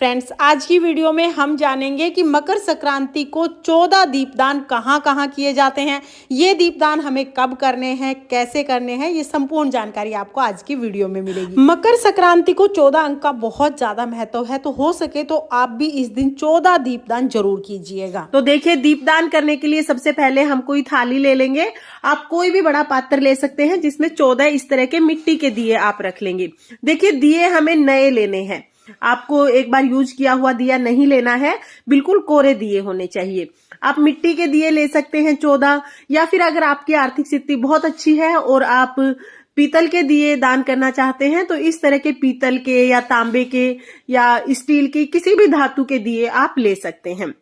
Friends, आज की video में हम जानेंगे कि मकर संक्रांति को 14 दीपदान कहाँ कहाँ किए जाते हैं, ये दीपदान हमें कब करने हैं, कैसे करने हैं, ये संपूर्ण जानकारी आपको आज की वीडियो में मिलेगी। मकर संक्रांति को 14 अंक का बहुत ज्यादा महत्व है, तो हो सके तो आप भी इस दिन 14 दीपदान जरूर कीजिएगा। तो देखिए, दीपदान करने के लिए सबसे पहले हम कोई थाली ले लेंगे। आप कोई भी बड़ा पात्र ले सकते हैं जिसमें 14 इस तरह के मिट्टी के दिए आप रख लेंगे। देखिए, दिए हमें नए लेने हैं, आपको एक बार यूज किया हुआ दिया नहीं लेना है, बिल्कुल कोरे दिए होने चाहिए। आप मिट्टी के दिए ले सकते हैं 14, या फिर अगर आपकी आर्थिक स्थिति बहुत अच्छी है और आप पीतल के दिए दान करना चाहते हैं तो इस तरह के पीतल के या तांबे के या स्टील के किसी भी धातु के दिए आप ले सकते हैं।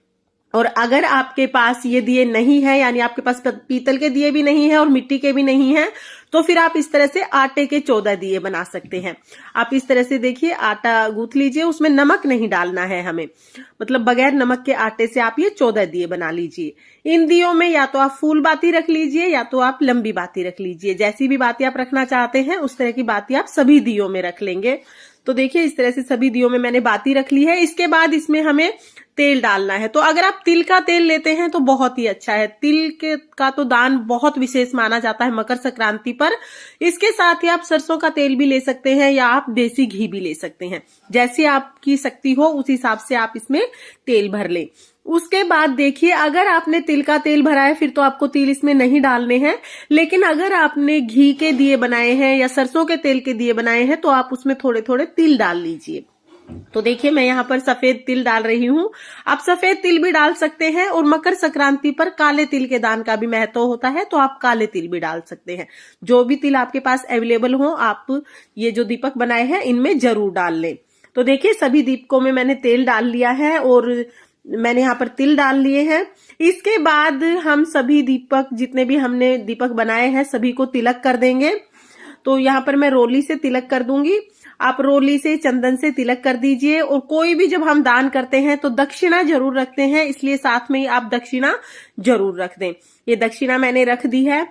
और अगर आपके पास ये दिए नहीं है, यानी आपके पास पीतल के दिए भी नहीं है और मिट्टी के भी नहीं है, तो फिर आप इस तरह से आटे के 14 दिए बना सकते हैं। आप इस तरह से देखिए, आटा गूंथ लीजिए, उसमें नमक नहीं डालना है हमें, मतलब बगैर नमक के आटे से आप ये 14 दिए बना लीजिए। इन दियों में या तो आप फूल बाती रख लीजिए या तो आप लंबी बाती रख लीजिए। जैसी भी बाती आप रखना चाहते हैं उस तरह की बाती आप सभी दियों में रख लेंगे। तो देखिए, इस तरह से सभी दियों में मैंने बाती रख ली है। इसके बाद इसमें हमें तेल डालना है। तो अगर आप तिल का तेल लेते हैं तो बहुत ही अच्छा है। तिल का तो दान बहुत विशेष माना जाता है मकर संक्रांति पर। इसके साथ ही आप सरसों का तेल भी ले सकते हैं या आप देसी घी भी ले सकते हैं। जैसी आपकी शक्ति हो उस हिसाब से आप इसमें तेल भर लें। उसके बाद देखिए, अगर आपने तिल का तेल भरा है फिर तो आपको तिल इसमें नहीं डालने हैं, लेकिन अगर आपने घी के दिए बनाए हैं या सरसों के तेल के दिए बनाए हैं तो आप उसमें थोड़े थोड़े तिल डाल लीजिए। तो देखिए, मैं यहाँ पर सफेद तिल डाल रही हूँ। आप सफेद तिल भी डाल सकते हैं और मकर संक्रांति पर काले तिल के दान का भी महत्व होता है, तो आप काले तिल भी डाल सकते हैं। जो भी तिल आपके पास अवेलेबल हो, आप ये जो दीपक बनाए हैं इनमें जरूर डाल लें। तो देखिए, सभी दीपकों में मैंने तेल डाल लिया है और मैंने यहाँ पर तिल डाल लिए हैं। इसके बाद हम सभी दीपक, जितने भी हमने दीपक बनाए हैं, सभी को तिलक कर देंगे। तो यहाँ पर मैं रोली से तिलक कर दूंगी। आप रोली से, चंदन से तिलक कर दीजिए। और कोई भी जब हम दान करते हैं तो दक्षिणा जरूर रखते हैं, इसलिए साथ में ही आप दक्षिणा जरूर रख दें। ये दक्षिणा मैंने रख दी है।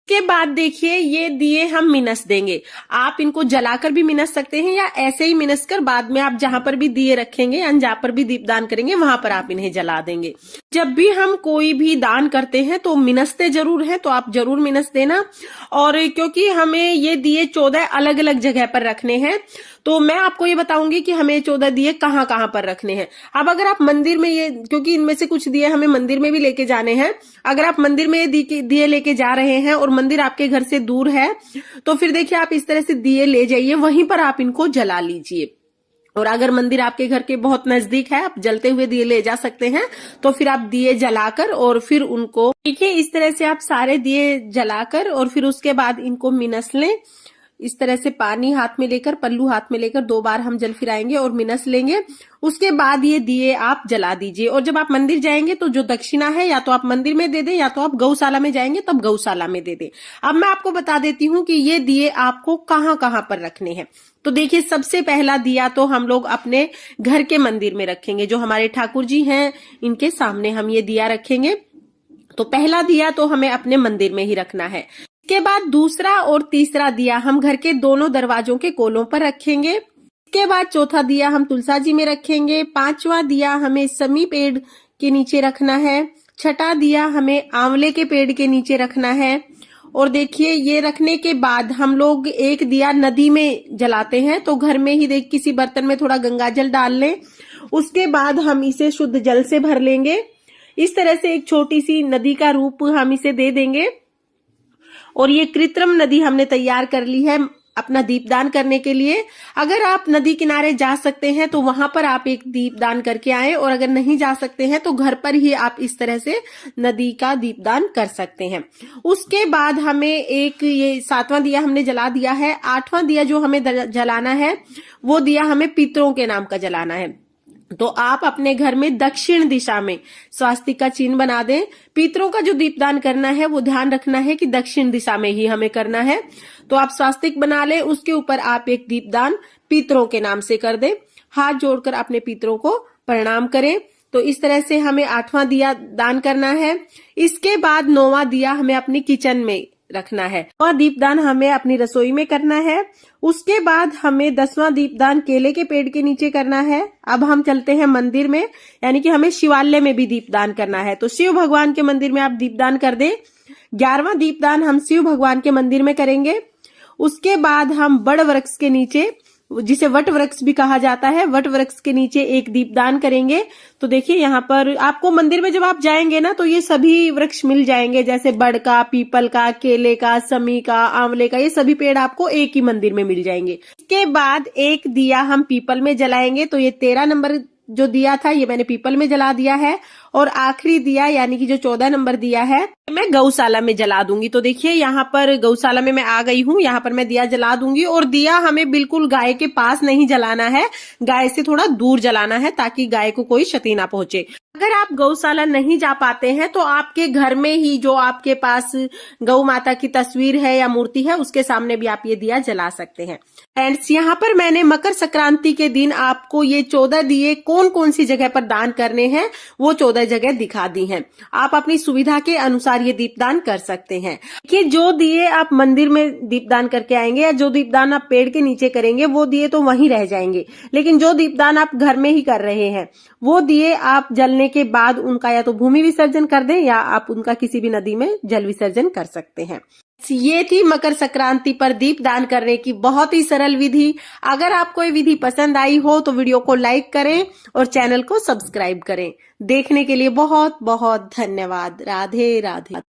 के बाद देखिए, ये दिए हम मिनस देंगे। आप इनको जलाकर भी मिनस सकते हैं या ऐसे ही मिनस कर बाद में आप जहां पर भी दिए रखेंगे या जहां पर भी दीपदान करेंगे वहां पर आप इन्हें जला देंगे। जब भी हम कोई भी दान करते हैं तो मिनसते जरूर हैं, तो आप जरूर मिनस देना। और क्योंकि हमें ये दिए 14 अलग अलग जगह पर रखने हैं, तो मैं आपको ये बताऊंगी कि हमें 14 दिए कहाँ कहाँ पर रखने हैं। अब अगर आप मंदिर में ये, क्योंकि इनमें से कुछ दिए हमें मंदिर में भी लेके जाने हैं, अगर आप मंदिर में दिए लेके जा रहे हैं और मंदिर आपके घर से दूर है तो फिर देखिए, आप इस तरह से दिए ले जाइए, वहीं पर आप इनको जला लीजिए। और अगर मंदिर आपके घर के बहुत नजदीक है, आप जलते हुए दिए ले जा सकते हैं, तो फिर आप दिए जलाकर और फिर उनको, देखिए इस तरह से आप सारे दिए जलाकर और फिर उसके बाद इनको मिनस लें। इस तरह से पानी हाथ में लेकर, पल्लू हाथ में लेकर 2 बार हम जल फिराएंगे और मिनस लेंगे। उसके बाद ये दिए आप जला दीजिए। और जब आप मंदिर जाएंगे तो जो दक्षिणा है या तो आप मंदिर में दे दें या तो आप गौशाला में जाएंगे तब गौशाला में दे दें। अब मैं आपको बता देती हूँ कि ये दिए आपको कहाँ कहाँ पर रखने हैं। तो देखिए, सबसे पहला दिया तो हम लोग अपने घर के मंदिर में रखेंगे। जो हमारे ठाकुर जी हैं इनके सामने हम ये दिया रखेंगे। तो पहला दिया तो हमें अपने मंदिर में ही रखना है। इसके बाद दूसरा और तीसरा दिया हम घर के दोनों दरवाजों के कोलों पर रखेंगे। इसके बाद चौथा दिया हम तुलसा जी में रखेंगे। 5वां दिया हमें समी पेड़ के नीचे रखना है। 6ठा दिया हमें आंवले के पेड़ के नीचे रखना है। और देखिए, ये रखने के बाद हम लोग एक दिया नदी में जलाते हैं, तो घर में ही किसी बर्तन में थोड़ा गंगा जल डाल लें। उसके बाद हम इसे शुद्ध जल से भर लेंगे। इस तरह से एक छोटी सी नदी का रूप हम इसे दे देंगे। और ये कृत्रिम नदी हमने तैयार कर ली है अपना दीपदान करने के लिए। अगर आप नदी किनारे जा सकते हैं तो वहां पर आप एक दीपदान करके आए, और अगर नहीं जा सकते हैं तो घर पर ही आप इस तरह से नदी का दीपदान कर सकते हैं। उसके बाद हमें एक, ये 7वां दिया हमने जला दिया है। 8वां दिया जो हमें जलाना है वो दिया हमें पितरों के नाम का जलाना है। तो आप अपने घर में दक्षिण दिशा में स्वास्तिक का चिन्ह बना दें। पितरों का जो दीपदान करना है वो ध्यान रखना है कि दक्षिण दिशा में ही हमें करना है। तो आप स्वास्तिक बना लें, उसके ऊपर आप एक दीपदान पितरों के नाम से कर दें। हाथ जोड़कर अपने पितरों को प्रणाम करें। तो इस तरह से हमें 8वां दिया दान करना है। इसके बाद 9वां दिया हमें अपनी किचन में रखना है। 9वां दीपदान हमें अपनी रसोई में करना है। उसके बाद हमें 10वां दीपदान केले के पेड़ के नीचे करना है। अब हम चलते हैं मंदिर में, यानी कि हमें शिवालय में भी दीपदान करना है। तो शिव भगवान के मंदिर में आप दीपदान कर दें। 11वां दीपदान हम शिव भगवान के मंदिर में करेंगे। उसके बाद हम बड़ वृक्ष के नीचे, जिसे वट वृक्ष भी कहा जाता है, वट वृक्ष के नीचे एक दीपदान करेंगे। तो देखिए यहाँ पर आपको मंदिर में जब आप जाएंगे ना, तो ये सभी वृक्ष मिल जाएंगे, जैसे बड़ का, पीपल का, केले का, समी का, आंवले का, ये सभी पेड़ आपको एक ही मंदिर में मिल जाएंगे। इसके बाद एक दिया हम पीपल में जलाएंगे। तो ये 13 नंबर जो दिया था ये मैंने पीपल में जला दिया है। और आखिरी दिया यानी कि जो 14 नंबर दिया है मैं गौशाला में जला दूंगी। तो देखिए यहाँ पर गौशाला में मैं आ गई हूँ। यहाँ पर मैं दिया जला दूंगी। और दिया हमें बिल्कुल गाय के पास नहीं जलाना है, गाय से थोड़ा दूर जलाना है, ताकि गाय को कोई क्षति ना पहुंचे। अगर आप गौशाला नहीं जा पाते हैं तो आपके घर में ही जो आपके पास गौ माता की तस्वीर है या मूर्ति है, उसके सामने भी आप ये दिया जला सकते हैं। फ्रेंड्स, यहाँ पर मैंने मकर संक्रांति के दिन आपको ये 14 दिए कौन कौन सी जगह पर दान करने हैं वो 14 जगह दिखा दी हैं। आप अपनी सुविधा के अनुसार ये दीपदान कर सकते हैं। कि जो दिए आप मंदिर में दीपदान करके आएंगे या जो दीपदान आप पेड़ के नीचे करेंगे, वो दिए तो वहीं रह जाएंगे। लेकिन जो दीपदान आप घर में ही कर रहे हैं, वो दिए आप जलने के बाद उनका या तो भूमि विसर्जन कर दें या आप उनका किसी भी नदी में जल विसर्जन कर सकते हैं। ये थी मकर संक्रांति पर दीप दान करने की बहुत ही सरल विधि। अगर आपको ये विधि पसंद आई हो तो वीडियो को लाइक करें और चैनल को सब्सक्राइब करें। देखने के लिए बहुत बहुत धन्यवाद। राधे राधे।